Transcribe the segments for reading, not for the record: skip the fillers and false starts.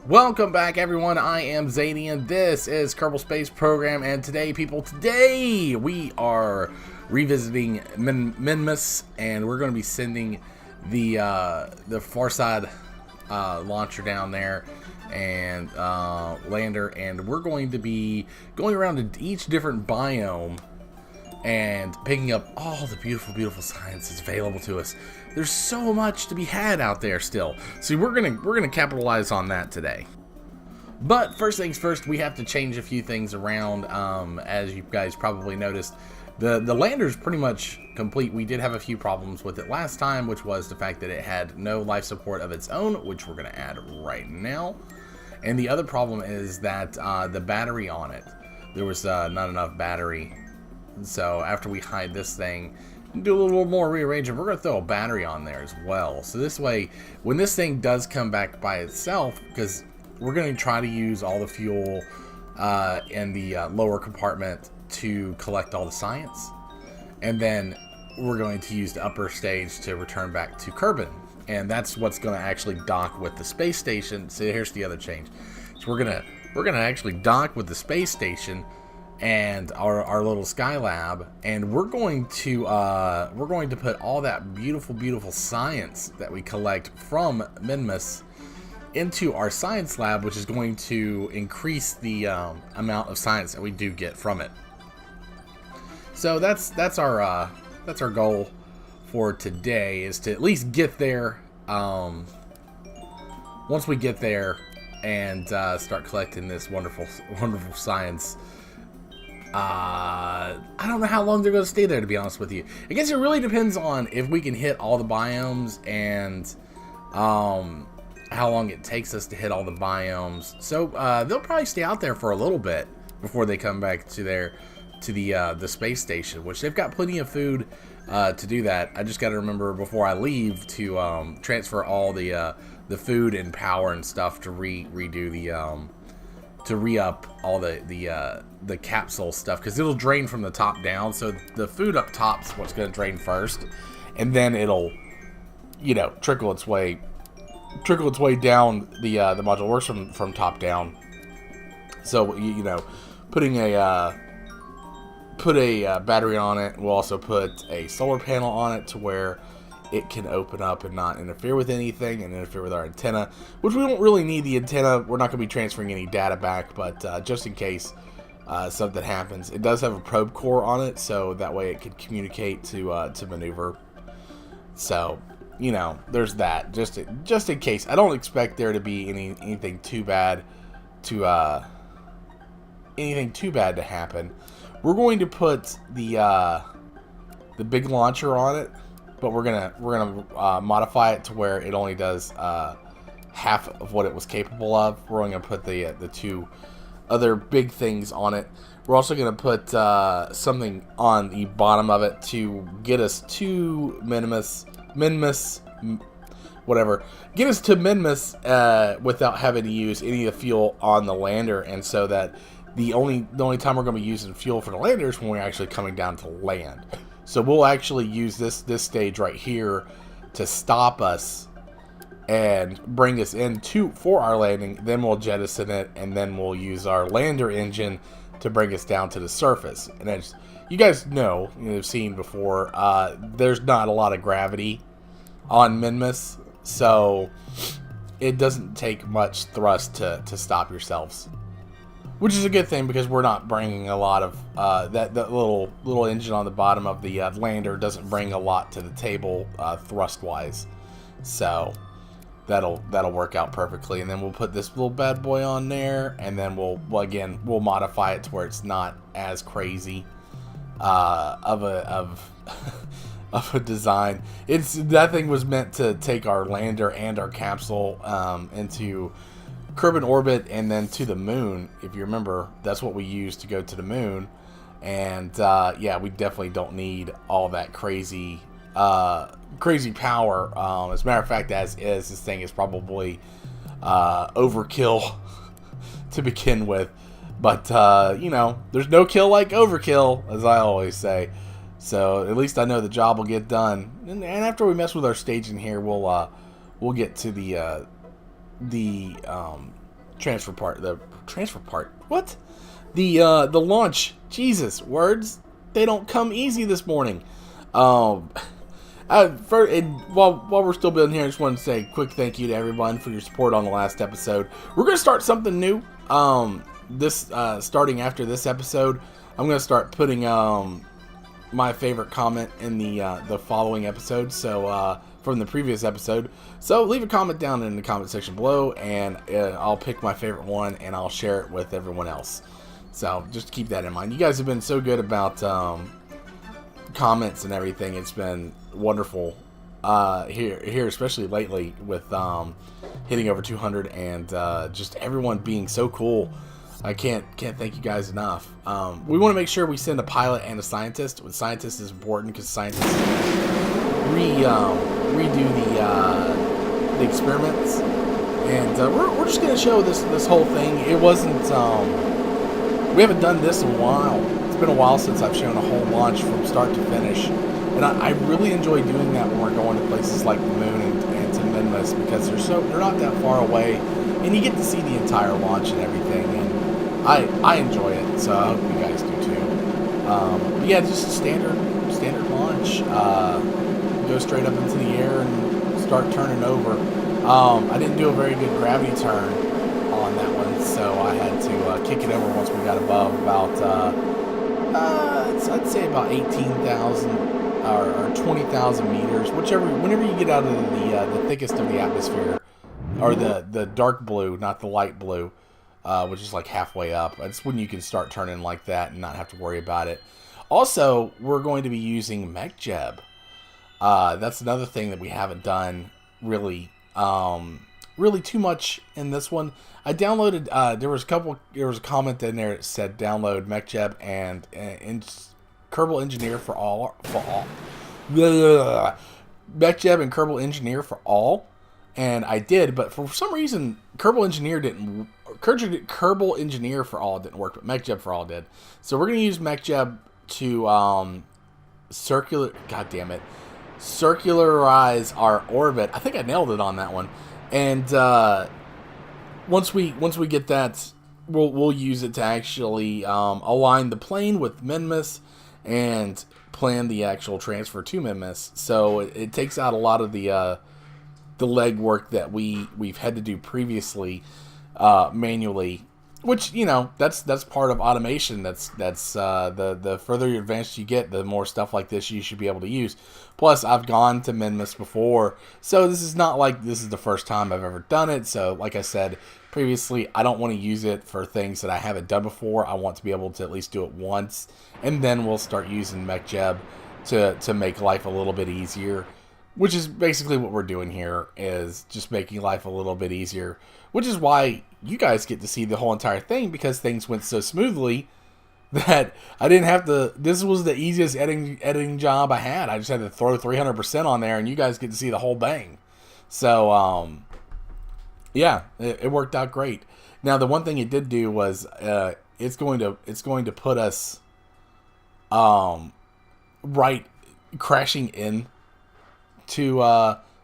Welcome back, everyone. I am Zadian. This is Kerbal Space Program, and today, people, we are revisiting Minmus, and we're going to be sending the far side launcher down there and lander, and we're going to be going around to each different biome and picking up all the beautiful science that's available to us. There's so much to be had out there still. So we're gonna capitalize on that today. But first things first, we have to change a few things around. As you guys probably noticed, the lander's pretty much complete. We did have a few problems with it last time, which was the fact that it had no life support of its own, which we're gonna add right now. And the other problem is that the battery on it, there was not enough battery. So after we hide this thing, do a little more rearranging, we're going to throw a battery on there as well. So this way, when this thing does come back by itself, because we're going to try to use all the fuel in the lower compartment to collect all the science. And then we're going to use the upper stage to return back to Kerbin. And that's what's going to actually dock with the space station. So here's the other change. So we're going to actually dock with the space station and our little Skylab, and we're going to put all that beautiful science that we collect from Minmus into our science lab, which is going to increase the amount of science that we do get from it. So that's our goal for today, is to at least get there. Once we get there and start collecting this wonderful science. I don't know how long they're going to stay there, to be honest with you. I guess it really depends on if we can hit all the biomes and how long it takes us to hit all the biomes. So they'll probably stay out there for a little bit before they come back to the space station, which they've got plenty of food to do that. I just got to remember before I leave to transfer all the food and power and stuff to redo the to re-up all the capsule stuff, because it'll drain from the top down. So the food up top's what's going to drain first, and then it'll, trickle its way down the module. It works from top down. So putting a battery on it. We'll also put a solar panel on it to where it can open up and not interfere with anything and interfere with our antenna, which we don't really need the antenna. We're not going to be transferring any data back, but just in case something happens. It does have a probe core on it, so that way it can communicate to maneuver. So, there's that, just in case. I don't expect there to be anything too bad to happen. We're going to put the big launcher on it, but we're gonna modify it to where it only does half of what it was capable of. We're only gonna put the two other big things on it. We're also gonna put something on the bottom of it to get us to Minmus, whatever. Get us to Minmus without having to use any of the fuel on the lander, and so that the only time we're gonna be using fuel for the lander is when we're actually coming down to land. So we'll actually use this stage right here to stop us and bring us in for our landing. Then we'll jettison it, and then we'll use our lander engine to bring us down to the surface. And as you guys know, you've seen before, there's not a lot of gravity on Minmus, so it doesn't take much thrust to stop yourselves. Which is a good thing, because we're not bringing a lot of that little engine on the bottom of the lander doesn't bring a lot to the table thrust wise, so that'll work out perfectly. And then we'll put this little bad boy on there, and then we'll modify it to where it's not as crazy of a design. That thing was meant to take our lander and our capsule into Kerbin orbit and then to the moon. If you remember, that's what we used to go to the moon. And yeah, we definitely don't need all that crazy power. As a matter of fact, as is, this thing is probably overkill to begin with. But there's no kill like overkill, as I always say. So at least I know the job will get done. And after we mess with our staging here, we'll get to the the transfer part. What? The launch. Jesus, words, they don't come easy this morning. While we're still building here, I just want to say a quick thank you to everyone for your support on the last episode. We're going to start something new. Starting after this episode, I'm going to start putting my favorite comment in the following episode. So from the previous episode. So leave a comment down in the comment section below, and I'll pick my favorite one and I'll share it with everyone else. So just keep that in mind. You guys have been so good about comments and everything. It's been wonderful here, especially lately with hitting over 200 and just everyone being so cool. I can't thank you guys enough. We want to make sure we send a pilot and a scientist. With scientists is important because scientists redo the experiments, and we're just gonna show this whole thing. It wasn't we haven't done this in a while. It's been a while since I've shown a whole launch from start to finish, and I really enjoy doing that when we're going to places like the moon and to Minmus, because they're not that far away, and you get to see the entire launch and everything, and I enjoy it. So I hope you guys do too. But yeah, just a standard launch. Go straight up into the air and start turning over. I didn't do a very good gravity turn on that one, so I had to kick it over once we got above about I'd say about 18,000 or 20,000 meters, whenever you get out of the thickest of the atmosphere, or the dark blue, not the light blue, which is like halfway up. That's when you can start turning like that and not have to worry about it. Also, we're going to be using MechJeb. That's another thing that we haven't done really too much in this one. I downloaded, there was a comment in there that said download MechJeb and Kerbal Engineer for all. MechJeb and Kerbal Engineer for all. And I did, but for some reason, Kerbal Engineer for all didn't work, but MechJeb for all did. So we're going to use MechJeb to, circularize our orbit. I think I nailed it on that one. And once we get that, we'll use it to actually align the plane with Minmus and plan the actual transfer to Minmus. So it takes out a lot of the legwork that we've had to do previously manually. Which, you know, that's part of automation. That's the further advanced you get, the more stuff like this you should be able to use. Plus, I've gone to Minmus before, so this is not like this is the first time I've ever done it. So, like I said previously, I don't want to use it for things that I haven't done before. I want to be able to at least do it once, and then we'll start using MechJeb to make life a little bit easier. Which is basically what we're doing here, is just making life a little bit easier. Which is why you guys get to see the whole entire thing, because things went so smoothly that I didn't have to. This was the easiest editing job I had. I just had to throw 300% on there, and you guys get to see the whole bang. So, yeah, it worked out great. Now, the one thing it did do was it's going to put us right crashing in to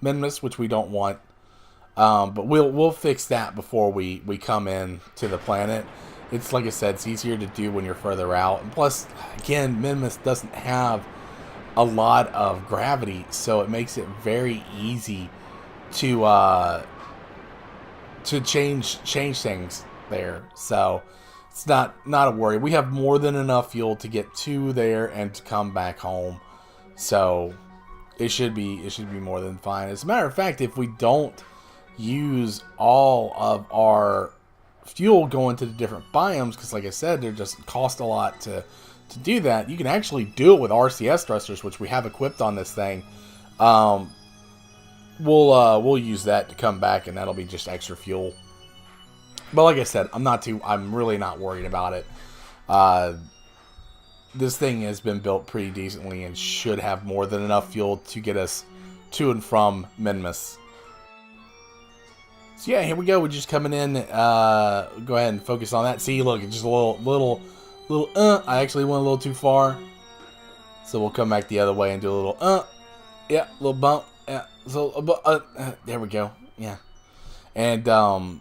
Minmus, which we don't want. But we'll fix that before we come in to the planet. It's like I said, it's easier to do when you're further out. And plus, again, Minmus doesn't have a lot of gravity, so it makes it very easy to change things there. So it's not a worry. We have more than enough fuel to get to there and to come back home. So it should be more than fine. As a matter of fact, if we don't use all of our fuel going to the different biomes, because like I said, they just cost a lot to do that. You can actually do it with RCS thrusters, which we have equipped on this thing. We'll use that to come back, and that'll be just extra fuel. But like I said, I'm really not worried about it. This thing has been built pretty decently and should have more than enough fuel to get us to and from Minmus. So yeah, here we go. We're just coming in. Go ahead and focus on that. See, look, it's just a little. I actually went a little too far. So we'll come back the other way and do a little. Yeah, a little bump. Yeah. So there we go. Yeah. And I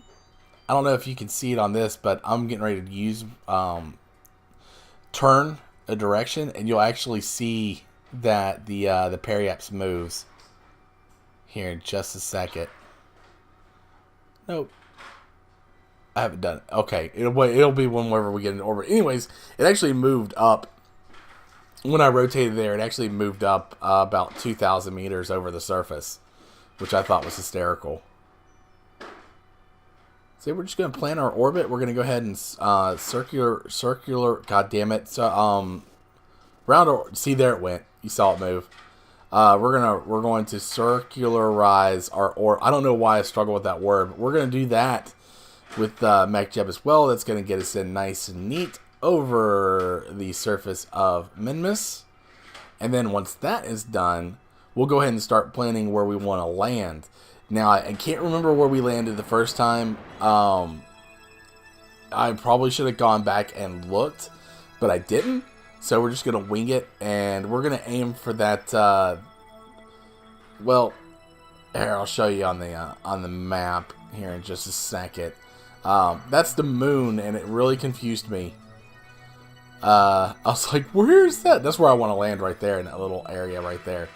I don't know if you can see it on this, but I'm getting ready to use turn a direction, and you'll actually see that the periaps moves here in just a second. Nope. I haven't done it. Okay, it'll be whenever we get in orbit. Anyways, it actually moved up. When I rotated there, it actually moved up about 2,000 meters over the surface, which I thought was hysterical. So we're just going to plan our orbit. We're going to go ahead and circular. God damn it! So round. See, there it went. You saw it move. We're going to circularize our I don't know why I struggle with that word, but we're going to do that with MechJeb as well. That's going to get us in nice and neat over the surface of Minmus. And then once that is done, we'll go ahead and start planning where we want to land. Now, I can't remember where we landed the first time. I probably should have gone back and looked, but I didn't. So we're just going to wing it, and we're going to aim for that, well, here, I'll show you on the map here in just a second. That's the moon, and it really confused me. I was like, where's that? That's where I want to land, right there in that little area right there.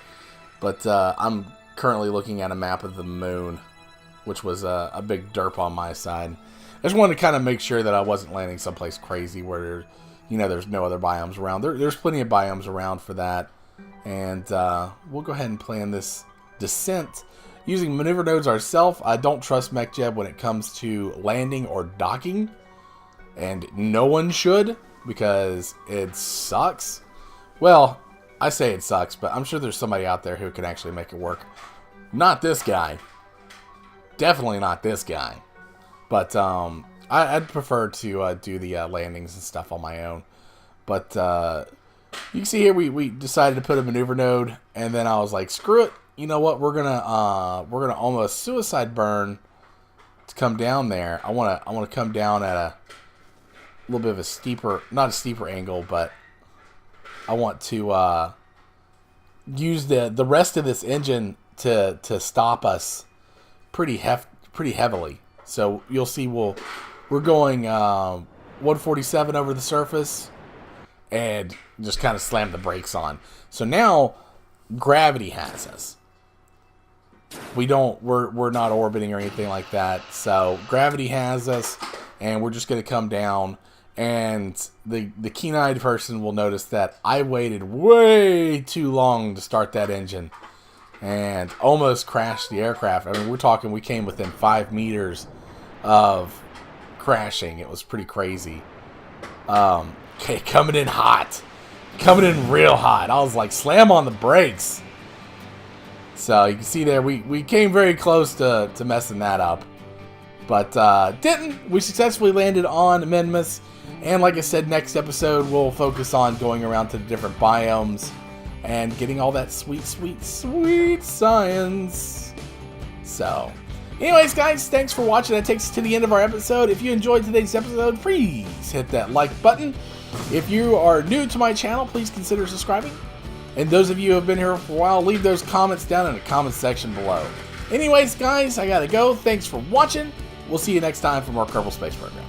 But I'm currently looking at a map of the moon, which was a big derp on my side. I just wanted to kind of make sure that I wasn't landing someplace crazy where, you know, there's no other biomes around. There's plenty of biomes around for that. And we'll go ahead and plan this descent using maneuver nodes ourselves. I don't trust MechJeb when it comes to landing or docking. And no one should, because it sucks. Well, I say it sucks, but I'm sure there's somebody out there who can actually make it work. Not this guy. Definitely not this guy. But I'd prefer to do the landings and stuff on my own. But you can see here we decided to put a maneuver node, and then I was like, screw it. You know what? We're gonna almost suicide burn to come down there. I wanna come down at a little bit of a steeper, not a steeper angle, but I want to use the rest of this engine to stop us pretty heavily. So you'll see we're going 147 over the surface and just kind of slam the brakes on. So now gravity has us. We're not orbiting or anything like that. So gravity has us, and we're just going to come down. And the keen-eyed person will notice that I waited way too long to start that engine and almost crashed the aircraft. I mean, we're talking we came within 5 meters of crashing. It was pretty crazy. Okay, coming in hot. Coming in real hot. I was like, slam on the brakes. So you can see there, we came very close to messing that up. But didn't. We successfully landed on Minmus. And like I said, next episode we'll focus on going around to the different biomes and getting all that sweet, sweet, sweet science. So, anyways, guys, thanks for watching. That takes us to the end of our episode. If you enjoyed today's episode, please hit that like button. If you are new to my channel, please consider subscribing. And those of you who have been here for a while, leave those comments down in the comment section below. Anyways, guys, I gotta go. Thanks for watching. We'll see you next time for more Kerbal Space Program.